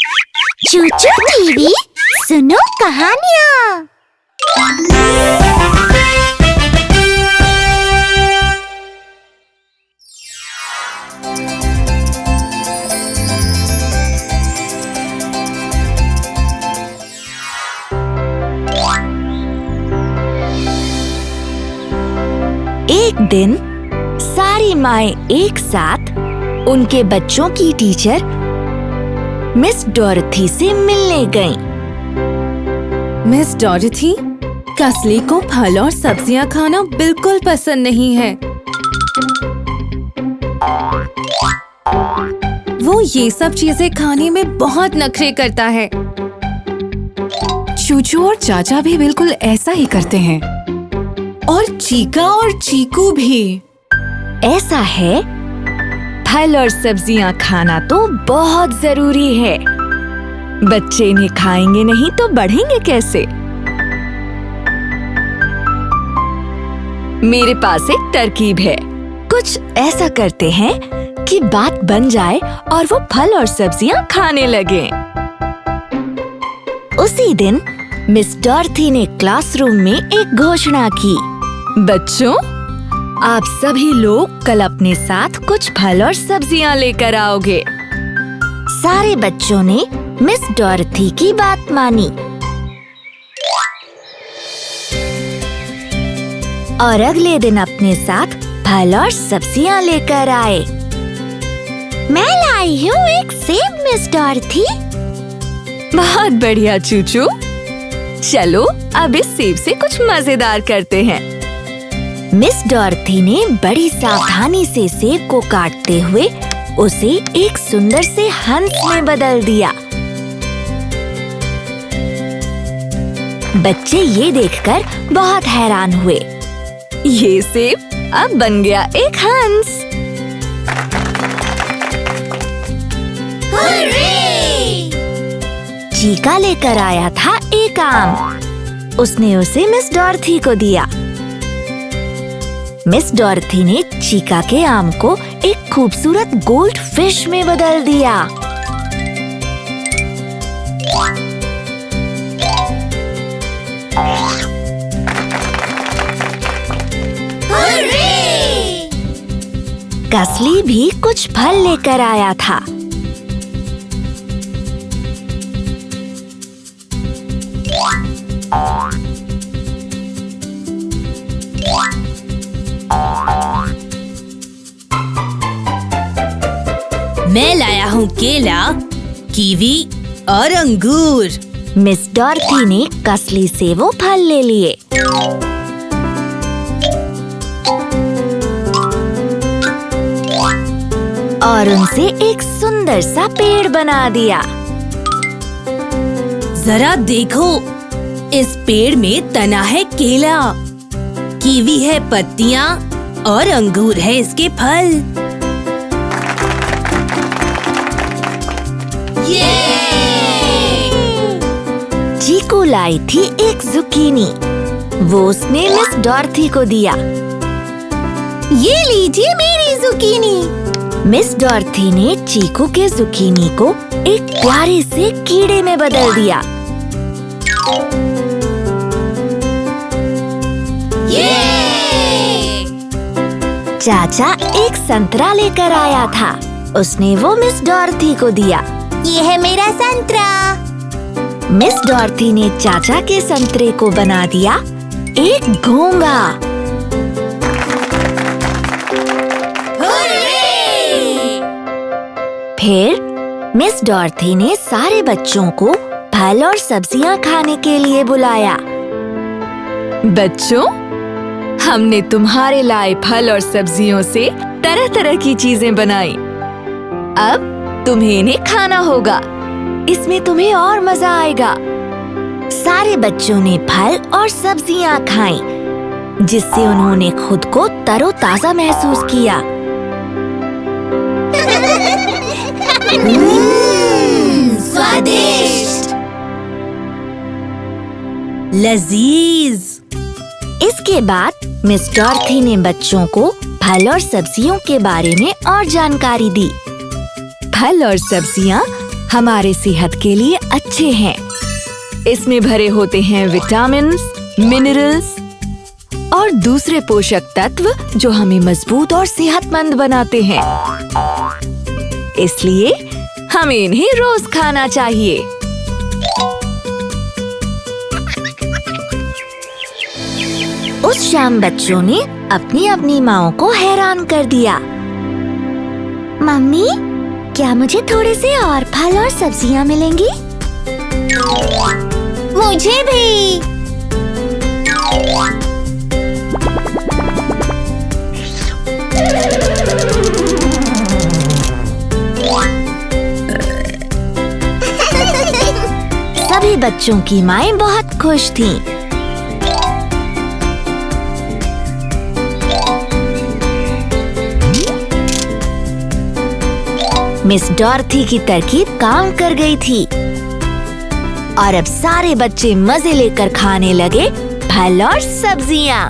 चूचू TV सुनो कहानियाँ। एक दिन सारी माएं एक साथ उनके बच्चों की टीचर मिस डॉरथी से मिलने गईं। मिस डॉरथी, कसली को फल और सब्जियां खाना बिल्कुल पसंद नहीं है। वो ये सब चीजें खाने में बहुत नखरे करता है। चूचू और चाचा भी बिल्कुल ऐसा ही करते हैं। और चीका और चीकू भी। ऐसा है, फल और सब्जियां खाना तो बहुत जरूरी है। बच्चे इन्हें खाएंगे नहीं तो बढ़ेंगे कैसे? मेरे पास एक तरकीब है। कुछ ऐसा करते हैं कि बात बन जाए और वो फल और सब्जियां खाने लगे। उसी दिन मिस डॉरथी ने क्लासरूम में एक घोषणा की। बच्चों, आप सभी लोग कल अपने साथ कुछ फल और सब्जियां लेकर आओगे। सारे बच्चों ने मिस डॉरथी की बात मानी और अगले दिन अपने साथ फल और सब्जियां लेकर आए। मैं लाई हूँ एक सेब मिस डॉरथी। बहुत बढ़िया चूचू, चलो अब इस सेब से कुछ मजेदार करते हैं। मिस डॉरथी ने बड़ी सावधानी से सेब को काटते हुए उसे एक सुंदर से हंस में बदल दिया। बच्चे ये देखकर बहुत हैरान हुए। ये सेब अब बन गया एक हंस। चीका लेकर आया था एक आम। उसने उसे मिस डॉरथी को दिया। मिस डॉरथी ने चीका के आम को एक खूबसूरत गोल्ड फिश में बदल दिया। कसली भी कुछ फल लेकर आया था। मैं लाया हूँ केला, कीवी और अंगूर। मिस डॉरथी ने कसली से वो फल ले लिए। और उनसे एक सुंदर सा पेड़ बना दिया। जरा देखो, इस पेड़ में तना है केला, कीवी है पत्तियां और अंगूर है इसके फल। चीकू लाई थी एक जुकीनी। वो उसने मिस डॉरथी को दिया। ये लीजिए मेरी जुकीनी। मिस डॉरथी ने चीकू के जुकीनी को एक प्यारे से कीड़े में बदल दिया। चाचा एक संतरा लेकर आया था। उसने वो मिस डॉरथी को दिया। ये है मेरा संतरा। मिस डॉरथी ने चाचा के संतरे को बना दिया एक घोंगा। फिर मिस डॉरथी ने सारे बच्चों को फल और सब्जियां खाने के लिए बुलाया। बच्चों, हमने तुम्हारे लाए फल और सब्जियों से तरह तरह की चीजें बनाई। अब तुम्हें इन्हें खाना होगा। इसमें तुम्हें और मजा आएगा। सारे बच्चों ने फल और सब्जियां खाईं, जिससे उन्होंने खुद को तरोताजा महसूस किया। स्वादिष्ट, लजीज। इसके बाद मिस डॉरथी ने बच्चों को फल और सब्जियों के बारे में और जानकारी दी। फल और सब्जियां हमारे सेहत के लिए अच्छे हैं। इसमें भरे होते हैं विटामिन्स, मिनरल्स और दूसरे पोषक तत्व जो हमें मजबूत और सेहतमंद बनाते हैं। इसलिए हमें इन्हें रोज खाना चाहिए। उस शाम बच्चों ने अपनी अपनी माँओं को हैरान कर दिया। मम्मी, क्या मुझे थोड़े से और फल और सब्जियाँ मिलेंगी? मुझे भी। सभी बच्चों की माएं बहुत खुश थीं। मिस डॉर्थी की तरकीब काम कर गई थी और अब सारे बच्चे मजे लेकर खाने लगे फल और सब्जियाँ।